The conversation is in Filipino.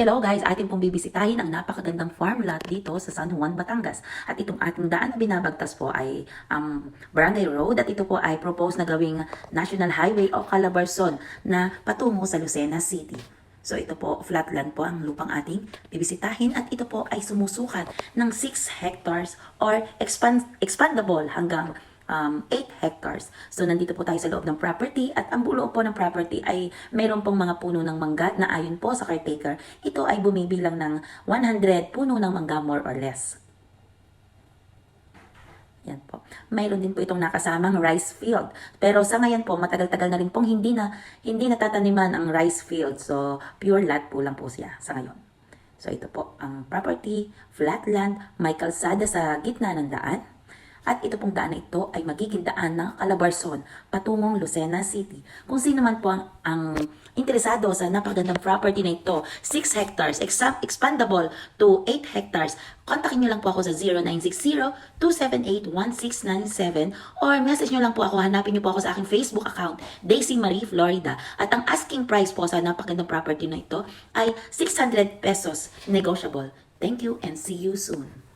Hello guys, atin pong bibisitahin ang napakagandang farm lot dito sa San Juan, Batangas. At itong ating daan na binabagtas po ay Barangay Road at ito po ay proposed na gawing National Highway o Calabarzon na patungo sa Lucena City. So ito po, flatland po ang lupang ating bibisitahin at ito po ay sumusukat ng 6 hectares or expandable hanggang 8 hectares. So nandito po tayo sa loob ng property at ang bulo po ng property ay mayroon pong mga puno ng mangga na ayon po sa caretaker, ito ay bumibilang ng 100 puno ng mangga more or less. Yan po. Mayroon din po itong nakasamang rice field. Pero sa ngayon po, matagal-tagal na rin pong hindi natataniman ang rice field. So pure lot po lang po siya sa ngayon. So ito po ang property, flat land, may kalsada sa gitna ng daan. At ito pong daan na ito ay magiging daan ng Calabarzon patungong Lucena City. Kung sino man po ang interesado sa napakagandang property na ito, 6 hectares, expandable to 8 hectares, kontakin nyo lang po ako sa 0960-278-1697 or message nyo lang po ako, hanapin nyo po ako sa aking Facebook account, Daisy Marie Florida. At ang asking price po sa napakagandang property na ito ay 600 pesos negotiable. Thank you and see you soon.